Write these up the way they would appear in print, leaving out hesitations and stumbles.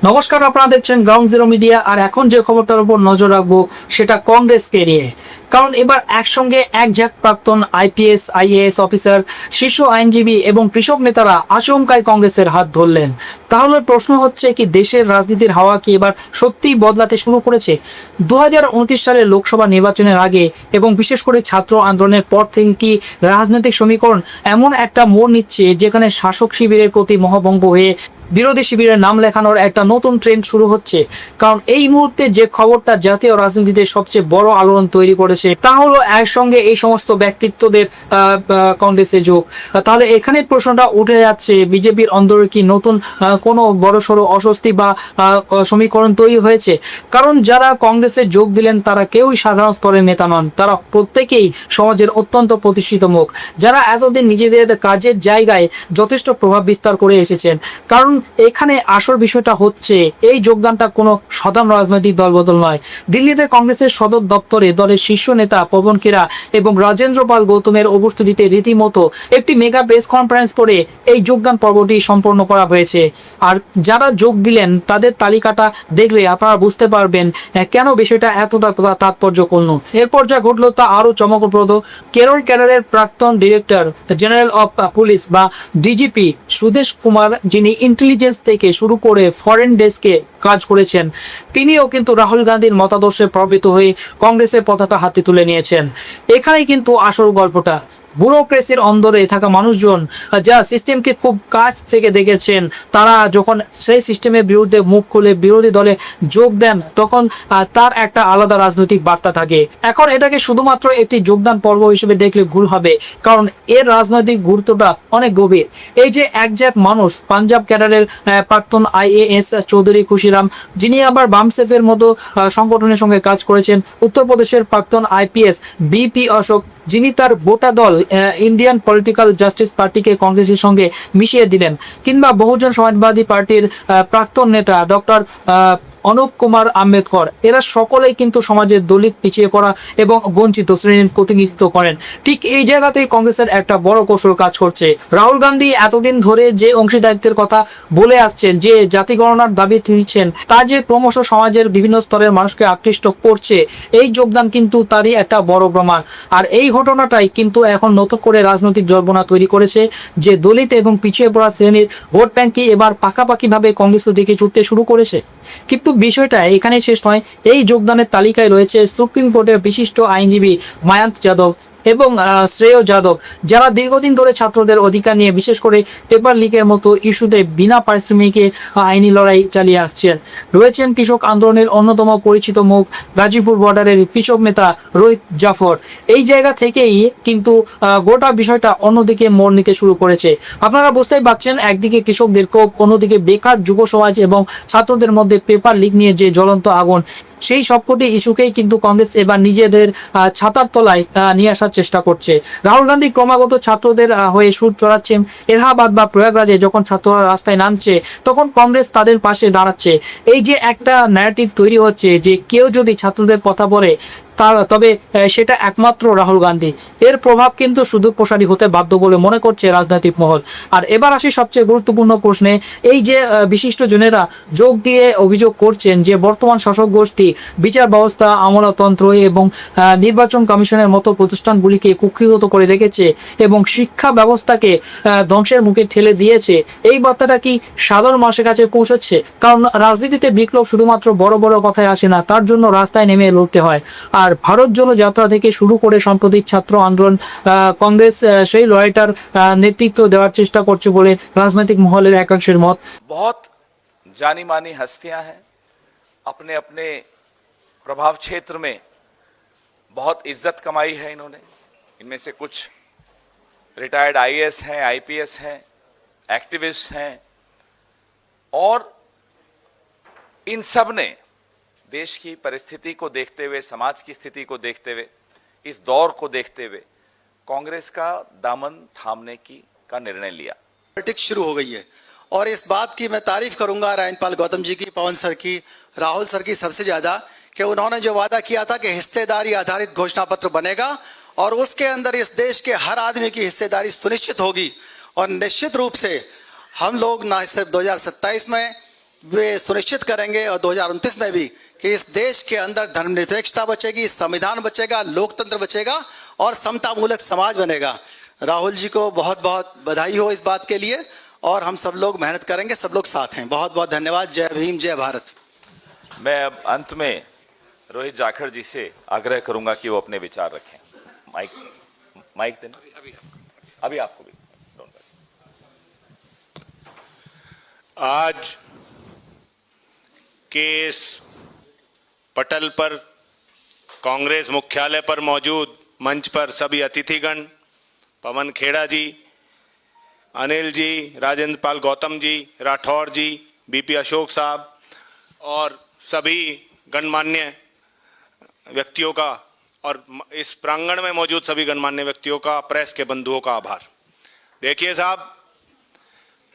নমস্কার, আপনারা দেখছেন গ্রাউন্ড জিরো মিডিয়া। আর এখন যে খবরটার উপর নজর রাখবো সেটা কংগ্রেসকে নিয়ে। কারণ এবার একসঙ্গে এক ঝাঁক প্রাক্তন আইপিএস আইএএস অফিসার, শীর্ষ আইনজীবী এবং কৃষক নেতারা আচমকাই কংগ্রেসের হাত ধরলেন। তাহলে প্রশ্ন হচ্ছে কি, দেশের রাজনীতির হাওয়া কি এবার সত্যিই বদলাতে শুরু করেছে? 2029 সালের লোকসভা নির্বাচনের আগে এবং বিশেষ করে ছাত্র আন্দোলনের পর থেকে কি রাজনৈতিক সমীকরণ এমন একটা মোড় নিচ্ছে যেখানে শাসক শিবিরের প্রতি মোহভঙ্গ হয়ে বিরোধী শিবিরের নাম লেখানোর একটা নতুন ট্রেন্ড শুরু হচ্ছে? কারণ এই মুহূর্তে যে খবরটা জাতীয় রাজনীতিতে সবচেয়ে বড় আলোড়ন তৈরি করেছে তা হলো একসঙ্গে এই সমস্ত ব্যক্তিত্বদের কংগ্রেসে যোগ। তাহলে এখানে প্রশ্নটা উঠে যাচ্ছে, বিজেপির অন্দরে কি নতুন কোনো বড়সড় অস্বস্তি বা সমীকরণ তৈরি হয়েছে? কারণ যারা কংগ্রেসে যোগ দিলেন তারা কেউই সাধারণ স্তরের নেতা নন, তারা প্রত্যেকেই সমাজের অত্যন্ত প্রতিষ্ঠিত মুখ, যারা এতদিন নিজেদের কাজের জায়গায় যথেষ্ট প্রভাব বিস্তার করে এসেছেন। কারণ এখানে আসল বিষয়টা হচ্ছে এই যোগদানটা কোনো সাধারণ রাজনৈতিক দলবদল নয়। দিল্লিতে কংগ্রেসের সদর দপ্তরে দলের শীর্ষ নেতা পবন খেরা এবং রাজেন্দ্র পাল গৌতমের উপস্থিতিতে রীতিমতো একটি মেগা প্রেস কনফারেন্স করে এই যোগদান পর্বটি সম্পন্ন করা হয়েছে। আর যারা যোগ দিলেন তাদের তালিকাটা দেখলে আপনারা বুঝতে পারবেন কেন বিষয়টা এতটা তাৎপর্যপূর্ণ। এরপর যা ঘটলো তা আরো চমকপ্রদ। কেরল ক্যাডারের প্রাক্তন ডিরেক্টর জেনারেল অফ পুলিশ বা ডিজিপি সুদেশ কুমার, যিনি ইন্টেলিজেন্স থেকে শুরু করে ফরেন ডেস্কে কাজ করেছেন, তিনিও কিন্তু রাহুল গান্ধীর মতাদর্শে প্রভাবিত হয়ে কংগ্রেসের পতাকা হাতে তুলে নিয়েছেন। এখানেই কিন্তু আসল গল্পটা। ব্যুরোক্রেসির অন্দরে থাকা মানুষজন যারা সিস্টেমকে খুব কাছ থেকে দেখেছেন, তারা যখন সেই সিস্টেমের বিরুদ্ধে মুখ খুলে বিরোধী দলে যোগ দেন তখন তার একটা আলাদা রাজনৈতিক বার্তা থাকে। এখন এটাকে শুধুমাত্র একটি যোগদান পর্ব হিসেবে দেখলে ভুল হবে, কারণ এর রাজনৈতিক গুরুত্বটা অনেক গভীর। এই যে একজাক মানুষ, পাঞ্জাব ক্যাডারের প্রাক্তন আইএএস চৌধুরী খুশিরাম, যিনি আবার বামসেফের মতো সংগঠনের সঙ্গে কাজ করেছেন, উত্তরপ্রদেশের প্রাক্তন আইপিএস বিপি অশোক, যিনি তার গোটা দল ইন্ডিয়ান পলিটিক্যাল জাস্টিস পার্টিকে কংগ্রেসের সঙ্গে মিশিয়ে দিলেন, কিংবা বহুজন সমাজবাদী পার্টির প্রাক্তন নেতা ডক্টর অনুপ কুমার আম্বেদকর, এরা সকলেই কিন্তু সমাজের দলিত, পিছিয়ে পড়া এবং বঞ্চিত শ্রেণীর প্রতিনিধিত্ব করেন। ঠিক এই জায়গাতেই কংগ্রেসের একটা বড় কৌশল কাজ করছে। রাহুল গান্ধী এতদিন ধরে যে অংশীদারিত্বের কথা বলে আসছেন, যে জাতি গণনার দাবি তুলছেন, তা যে ক্রমশ সমাজের বিভিন্ন স্তরের মানুষকে আকৃষ্ট করছে, এই যোগদান কিন্তু তারই একটা বড় প্রমাণ। আর এই ঘটনাটাই কিন্তু এখন নতুন করে রাজনৈতিক জল্পনা তৈরি করেছে, যে দলিত এবং পিছিয়ে পড়া শ্রেণীর ভোট ব্যাংকই এবার পাকাপাকিভাবে কংগ্রেসের দিকে ছুটতে শুরু করেছে। কিন্তু বিষয়টা এখানে শেষ নয়। এই যোগদানের তালিকায় রয়েছে সুপ্রিম কোর্টের বিশিষ্ট আইনজীবী মায়াঙ্ক যাদব এবং শ্রেয় যাদব, যারা দীর্ঘদিন ধরে ছাত্রদের অধিকার নিয়ে, বিশেষ করে পেপার লিকের মতো ইস্যুতে বিনা পারিশ্রমিকে আইনি লড়াই চালিয়ে আসছেন। রয়েছেন কৃষক আন্দোলনের অন্যতম পরিচিত মুখ, গাজীপুর বর্ডারের কৃষক নেতা রোহিত জাফর। এই জায়গা থেকেই কিন্তু গোটা বিষয়টা অন্যদিকে মোড় নিতে শুরু করেছে। আপনারা বুঝতেই পারছেন, একদিকে কৃষকদের ক্ষোভ, অন্যদিকে বেকার যুব সমাজ এবং ছাত্রদের মধ্যে পেপার লিক নিয়ে যে জ্বলন্ত আগুন, সেই সবকটি ইস্যুকেই কিন্তু কংগ্রেস এবার নিজেদের ছাতার তলায় নিয়ে আসার চেষ্টা করছে। রাহুল গান্ধী ক্রমাগত ছাত্রদের হয়ে সুর চড়াচ্ছেন। এলাহাবাদ বা প্রয়াগরাজে যখন ছাত্ররা রাস্তায় নামছে, তখন কংগ্রেস তাদের পাশে দাঁড়াচ্ছে। এই যে একটা ন্যারেটিভ তৈরি হচ্ছে যে কেউ যদি ছাত্রদের কথা বলে তবে সেটা একমাত্র রাহুল গান্ধী, এর প্রভাব কিন্তু শুধু প্রসারী হতে বাধ্য বলে মনে করছে রাজনৈতিক মহল। আর এবার আসি সবচেয়ে গুরুত্বপূর্ণ প্রশ্নে। এই যে বিশিষ্ট জনেরা যোগ দিয়ে অভিযোগ করছেন যে বর্তমান শাসক গোষ্ঠী বিচার ব্যবস্থা, আমলাতন্ত্র এবং নির্বাচন কমিশনের মতো প্রতিষ্ঠানগুলিকে কুক্ষিগত করে রেখেছে এবং শিক্ষা ব্যবস্থাকে ধ্বংসের মুখে ঠেলে দিয়েছে, এই বার্তাটা কি সাধারণ মানুষের কাছে পৌঁছাচ্ছে? কারণ রাজনীতিতে বিপ্লব শুধুমাত্র বড় বড় কথায় আসে না, তার জন্য রাস্তায় নেমে লড়তে হয়। আর ভারত জোড়ো যাত্রা থেকে শুরু করে সাম্প্রতিক ছাত্র আন্দোলন, কংগ্রেস সেই লড়াইটার নেতৃত্ব দেওয়ার চেষ্টা করছে বলে রাজনৈতিক মহলের একাংশের মত। बहुत जानी मानी हस्तियां हैं, अपने अपने प्रभाव क्षेत्र में बहुत इज्जत कमाई है इन्होंने। इनमें से कुछ रिटायर्ड आईएएस हैं, आईपीएस हैं, एक्टिविस्ट हैं, और इन सब ने देश की परिस्थिति को देखते हुए, समाज की स्थिति को देखते हुए, इस दौर को देखते हुए कांग्रेस का दामन थामने का निर्णय लिया। पॉलिटिक्स शुरू हो गई है, और इस बात की मैं तारीफ करूंगा रायनपाल गौतम जी की, पवन सर की, राहुल सर की सबसे ज्यादा, कि उन्होंने जो वादा किया था कि हिस्सेदारी आधारित घोषणा पत्र बनेगा और उसके अंदर इस देश के हर आदमी की हिस्सेदारी सुनिश्चित होगी। और निश्चित रूप से हम लोग ना सिर्फ 2027 में वे सुनिश्चित करेंगे और 2029 में भी कि इस देश के अंदर धर्मनिरपेक्षता बचेगी, संविधान बचेगा, लोकतंत्र बचेगा और समतामूलक समाज बनेगा। राहुल जी को बहुत बहुत बधाई हो इस बात के लिए और हम सब लोग मेहनत करेंगे, सब लोग साथ हैं। बहुत बहुत धन्यवाद। जय भीम, जय भारत। मैं अब अंत में रोहित जाखड़ जी से आग्रह करूंगा कि वो अपने विचार रखें। माइक देना अभी आपको भी। आज के इस पटल पर कांग्रेस मुख्यालय पर मौजूद मंच पर सभी अतिथिगण, पवन खेड़ा जी, अनिल जी, राजेंद्र पाल गौतम जी, राठौर जी, बीपी अशोक साहब और सभी गणमान्य व्यक्तियों का और इस प्रांगण में मौजूद सभी गणमान्य व्यक्तियों का, प्रेस के बंधुओं का आभार। देखिए साहब,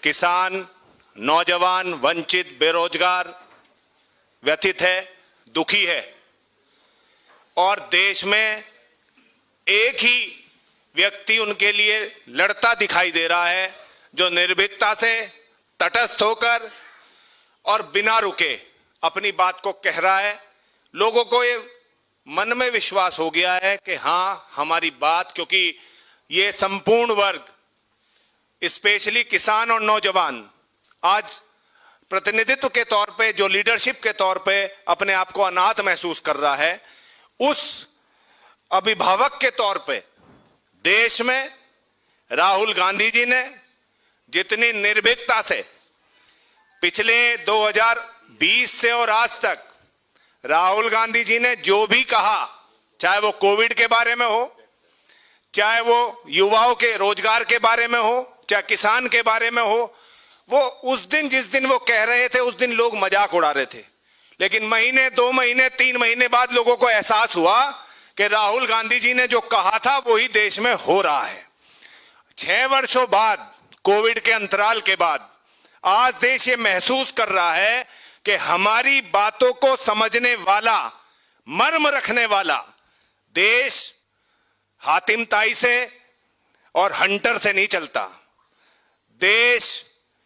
किसान, नौजवान, वंचित, बेरोजगार व्यथित है, दुखी है और देश में एक ही व्यक्ति उनके लिए लड़ता दिखाई दे रहा है, जो निर्भीकता से, तटस्थ होकर और बिना रुके अपनी बात को कह रहा है। लोगों को ये मन में विश्वास हो गया है कि हाँ, हमारी बात, क्योंकि ये संपूर्ण वर्ग, स्पेशली किसान और नौजवान, आज प्रतिनिधित्व के तौर पे, जो लीडरशिप के तौर पे अपने आप को अनाथ महसूस कर रहा है, उस अभिभावक के तौर पे देश में राहुल गांधी जी ने जितनी निर्भीकता से पिछले 2020 से और आज तक राहुल गांधी जी ने जो भी कहा, चाहे वो कोविड के बारे में हो, चाहे वो युवाओं के रोजगार के बारे में हो, चाहे किसान के बारे में हो, वो उस दिन, जिस दिन वो कह रहे थे, उस दिन लोग मजाक उड़ा रहे थे। लेकिन महीने, 2 महीने, 3 महीने बाद लोगों को एहसास हुआ कि राहुल गांधी जी ने जो कहा था वही देश में हो रहा है। 6 वर्षों बाद, कोविड के अंतराल के बाद, आज देश ये महसूस कर रहा है कि हमारी बातों को समझने वाला, मर्म रखने वाला देश हातिम ताई से और हंटर से नहीं चलता, देश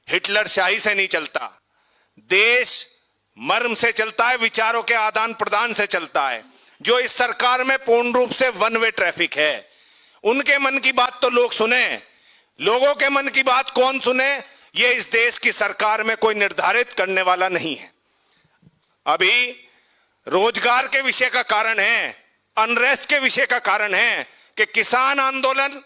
हिटलर शाही से नहीं चलता, देश मर्म से चलता है, विचारों के आदान प्रदान से चलता है। जो इस सरकार में पूर्ण रूप से वन वे ट्रैफिक है, उनके मन की बात तो लोग सुने, लोगों के मन की बात कौन सुने, ये इस देश की सरकार में कोई निर्धारित करने वाला नहीं है। अभी रोजगार के विषय का कारण है, अनरेस्ट के विषय का कारण है कि किसान आंदोलन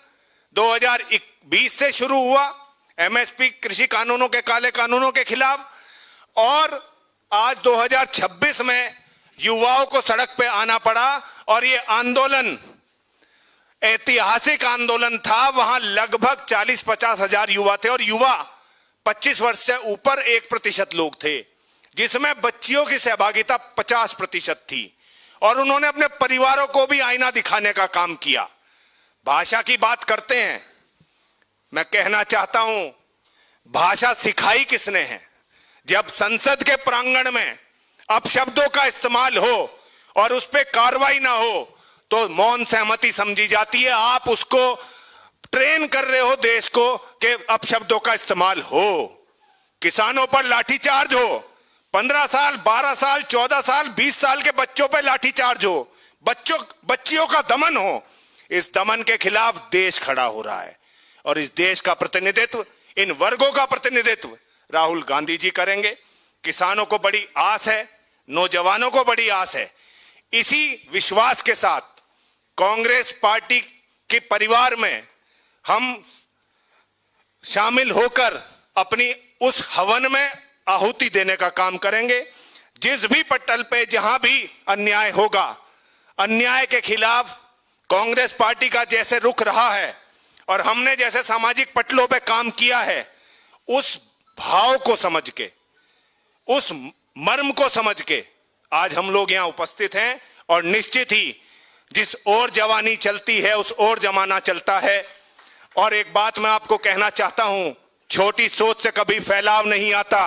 2020 से शुरू हुआ, एमएसपी कृषि कानूनों के, काले कानूनों के खिलाफ, और आज 2026 में युवाओं को सड़क पे आना पड़ा और ये आंदोलन ऐतिहासिक आंदोलन था। वहां लगभग 40-50 हजार युवा थे और युवा 25 वर्ष से ऊपर 1% लोग थे, जिसमें बच्चियों की सहभागिता 50% थी और उन्होंने अपने परिवारों को भी आईना दिखाने का काम किया। भाषा की बात करते हैं, मैं कहना चाहता हूं, भाषा सिखाई किसने है? जब संसद के प्रांगण में अपशब्दों का इस्तेमाल हो और उस पर कार्रवाई ना हो तो मौन सहमति समझी जाती है। आप उसको ट्रेन कर रहे हो देश को कि अपशब्दों का इस्तेमाल हो। किसानों पर लाठीचार्ज हो, 15 साल, 12 साल, 14 साल, 20 साल के बच्चों पर लाठीचार्ज हो, बच्चियों का दमन हो, इस दमन के खिलाफ देश खड़ा हो रहा है और इस देश का प्रतिनिधित्व, इन वर्गों का प्रतिनिधित्व राहुल गांधी जी करेंगे। किसानों को बड़ी आस है, नौजवानों को बड़ी आस है। इसी विश्वास के साथ कांग्रेस पार्टी के परिवार में हम शामिल होकर अपनी उस हवन में आहुति देने का काम करेंगे। जिस भी पटल पे जहां भी अन्याय होगा, अन्याय के खिलाफ कांग्रेस पार्टी का जैसे रुख रहा है और हमने जैसे सामाजिक पटलों पे काम किया है, उस भाव को समझ के, उस मर्म को समझ के आज हम लोग यहां उपस्थित हैं और निश्चित ही जिस ओर जवानी चलती है उस ओर जमाना चलता है। और एक बात मैं आपको कहना चाहता हूं, छोटी सोच से कभी फैलाव नहीं आता,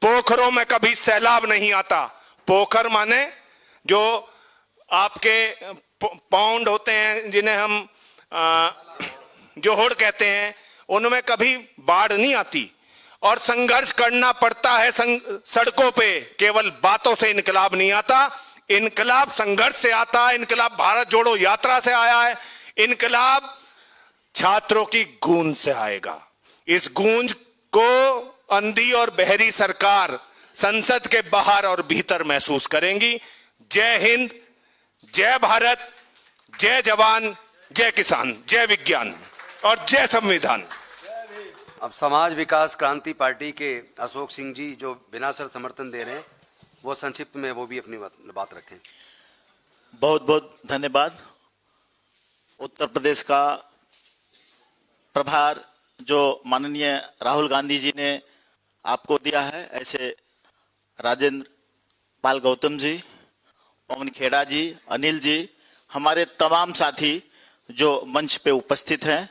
पोखरों में कभी सैलाब नहीं आता। पोखर माने जो आपके पाउंड होते हैं, जिन्हें हम जोहड़ कहते हैं, उनमें कभी बाढ़ नहीं आती और संघर्ष करना पड़ता है सड़कों पे। केवल बातों से इनकलाब नहीं आता, इनकलाब संघर्ष से आता है। इनकलाब भारत जोड़ो यात्रा से आया है। इनकलाब छात्रों की गूंज से आएगा। इस गूंज को अंधी और बहरी सरकार संसद के बाहर और भीतर महसूस करेंगी। जय हिंद, जय भारत, जय जवान, जय किसान, जय विज्ञान और जय संविधान। अब समाज विकास क्रांति पार्टी के अशोक सिंह जी जो बिना सर समर्थन दे रहे हैं, वो संक्षिप्त में वो भी अपनी बात रखें। बहुत बहुत धन्यवाद। उत्तर प्रदेश का प्रभार जो माननीय राहुल गांधी जी ने आपको दिया है, ऐसे राजेंद्र पाल गौतम जी, पवन खेड़ा जी, अनिल जी, हमारे तमाम साथी जो मंच पे उपस्थित हैं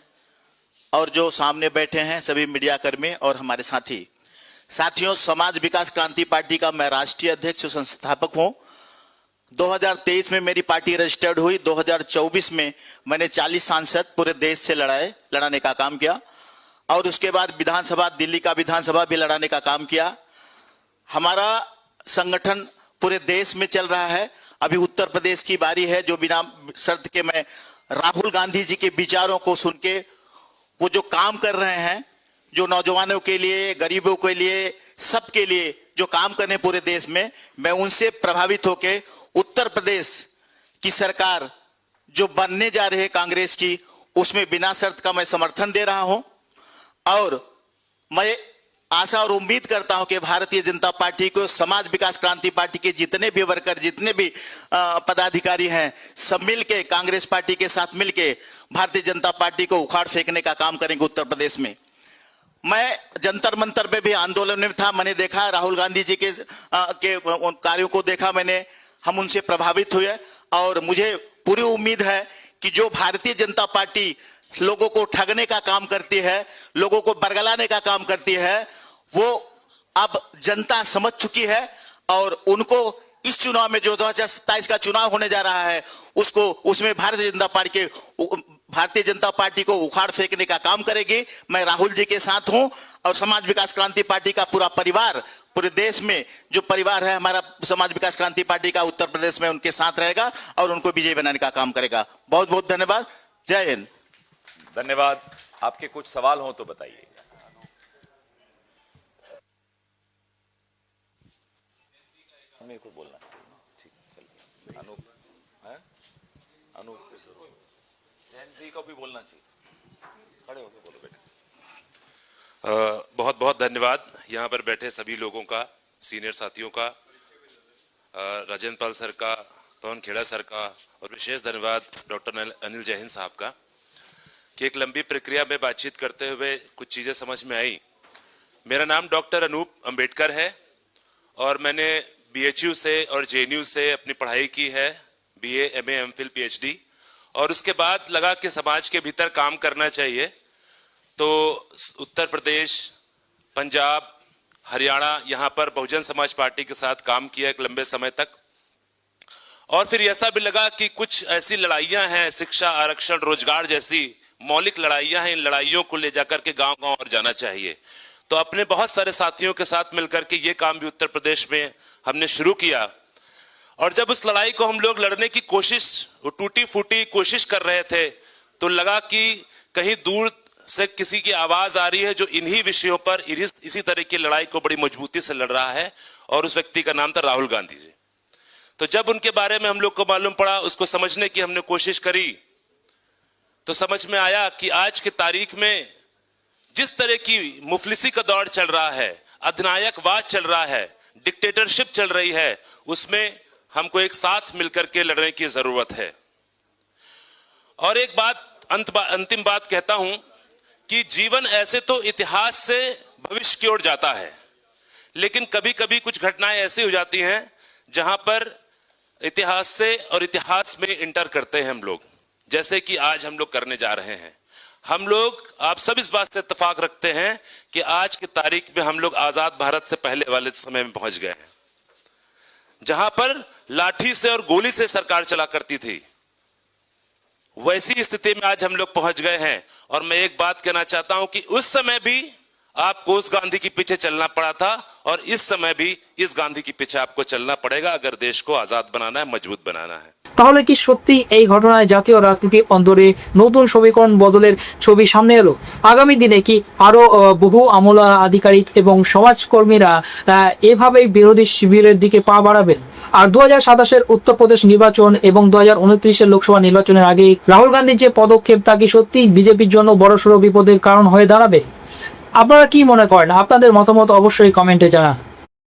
और जो सामने बैठे हैं, सभी मीडिया कर्मी और हमारे साथियों, समाज विकास क्रांति पार्टी का मैं राष्ट्रीय अध्यक्ष संस्थापक हूं। 2023 में मेरी पार्टी रजिस्टर्ड हुई। 2024 में मैंने 40 सांसद पूरे देश से लड़ाने का काम किया और उसके बाद विधानसभा, दिल्ली का विधानसभा भी लड़ाने का काम किया। हमारा संगठन पूरे देश में चल रहा है। अभी उत्तर प्रदेश की बारी है, जो बिना शर्त के मैं राहुल गांधी जी के विचारों को सुन के वो जो काम कर रहे हैं, जो नौजवानों के लिए, गरीबों के लिए, सबके लिए जो काम करने पूरे देश में, मैं उनसे प्रभावित होके उत्तर प्रदेश की सरकार जो बनने जा रही है कांग्रेस की, उसमें बिना शर्त का मैं समर्थन दे रहा हूं और मैं आशा और उम्मीद करता हूं कि भारतीय जनता पार्टी को, समाज विकास क्रांति पार्टी के जितने भी वर्कर, जितने भी पदाधिकारी हैं, सब मिलके कांग्रेस पार्टी के साथ मिलके भारतीय जनता पार्टी को उखाड़ फेंकने का काम करेंगे उत्तर प्रदेश में। मैं जंतर मंतर पे भी आंदोलन में था, मैंने देखा राहुल गांधी जी के कार्यों को देखा मैंने, हम उनसे प्रभावित हुए और मुझे पूरी उम्मीद है कि जो भारतीय जनता पार्टी लोगों को ठगने का काम करती है, लोगों को बरगलाने का काम करती है, वो अब जनता समझ चुकी है और उनको इस चुनाव में जो 2027 का चुनाव होने जा रहा है, उसमें भारतीय जनता पार्टी को उखाड़ फेंकने का काम करेगी। मैं राहुल जी के साथ हूं और समाज विकास क्रांति पार्टी का पूरा परिवार, पूरे देश में जो परिवार है हमारा समाज विकास क्रांति पार्टी का, उत्तर प्रदेश में उनके साथ रहेगा और उनको विजयी बनाने का काम करेगा। बहुत बहुत धन्यवाद। जय हिंद। धन्यवाद। आपके कुछ सवाल हो तो बताइए। मेरे को बोलना चाहिए। ठीक, चलिए। अनूप है? अनूप जैन जी को भी बोलना चाहिए। खड़े होकर बोलो बेटा। बहुत बहुत धन्यवाद यहाँ पर बैठे सभी लोगों का, सीनियर साथियों का, राजेंद्र पाल सर का, पवन खेड़ा सर का और विशेष धन्यवाद डॉक्टर अनिल जैन साहब का कि एक लंबी प्रक्रिया में बातचीत करते हुए कुछ चीज़ें समझ में आई। मेरा नाम डॉक्टर अनूप अंबेडकर है और मैंने BHU से और JNU से अपनी पढ़ाई की है, BA, MA, MPhil, PhD, और उसके बाद लगा कि समाज के भीतर काम करना चाहिए, तो उत्तर प्रदेश, पंजाब, हरियाणा, यहाँ पर बहुजन समाज पार्टी के साथ काम किया एक लंबे समय तक। और फिर ऐसा भी लगा कि कुछ ऐसी लड़ाइयाँ हैं, शिक्षा, आरक्षण, रोजगार जैसी मौलिक लड़ाइयाँ हैं, इन लड़ाइयों को ले जाकर के गांव-गांव और जाना चाहिए। तो अपने बहुत सारे साथियों के साथ मिलकर के ये काम भी उत्तर प्रदेश में हमने शुरू किया और जब उस लड़ाई को हम लोग लड़ने की कोशिश, टूटी फूटी कोशिश कर रहे थे, तो लगा कि कहीं दूर से किसी की आवाज आ रही है जो इन्हीं विषयों पर इसी तरह की लड़ाई को बड़ी मजबूती से लड़ रहा है और उस व्यक्ति का नाम था राहुल गांधी जी। तो जब उनके बारे में हम लोग को मालूम पड़ा, उसको समझने की हमने कोशिश करी, तो समझ में आया कि आज की तारीख में जिस तरह की मुफलिसी का दौर चल रहा है, अधिनायकवाद चल रहा है, डिक्टेटरशिप चल रही है, उसमें हमको एक साथ मिलकर के लड़ने की जरूरत है। और एक बात, अंतिम बात कहता हूं कि जीवन ऐसे तो इतिहास से भविष्य की ओर जाता है, लेकिन कभी कभी कुछ घटनाएं ऐसी हो जाती हैं जहां पर इतिहास से और इतिहास में इंटर करते हैं हम लोग, जैसे कि आज हम लोग करने जा रहे हैं। हम लोग, आप सब इस बात से इत्तेफाक रखते हैं कि आज की तारीख में हम लोग आजाद भारत से पहले वाले समय में पहुंच गए हैं, जहां पर लाठी से और गोली से सरकार चला करती थी। वैसी स्थिति में आज हम लोग पहुंच गए हैं। और मैं एक बात कहना चाहता हूं कि उस समय भी आपको उस गांधी के पीछे चलना पड़ा था और इस समय भी इस गांधी के पीछे आपको चलना पड़ेगा अगर देश को आजाद बनाना है, मजबूत बनाना है। তাহলে কি সত্যি এই ঘটনায় জাতীয় রাজনীতির অন্তরে নতুন সমীকরণ বদলের ছবি সামনে এলো? আগামী দিনে কি আরো বহু আমলা আধিকারিক এবং সমাজকর্মীরা এভাবেই বিরোধী শিবিরের দিকে পা বাড়াবেন? আর 2027-এর উত্তরপ্রদেশ নির্বাচন এবং 2029-এর লোকসভা নির্বাচনের আগে রাহুল গান্ধীর যে পদক্ষেপ তা কি সত্যি বিজেপির জন্য বড়সড় বিপদের কারণ হয়ে দাঁড়াবে? আপনারা কি মনে করেন? আপনাদের মতামত অবশ্যই কমেন্টে জানান।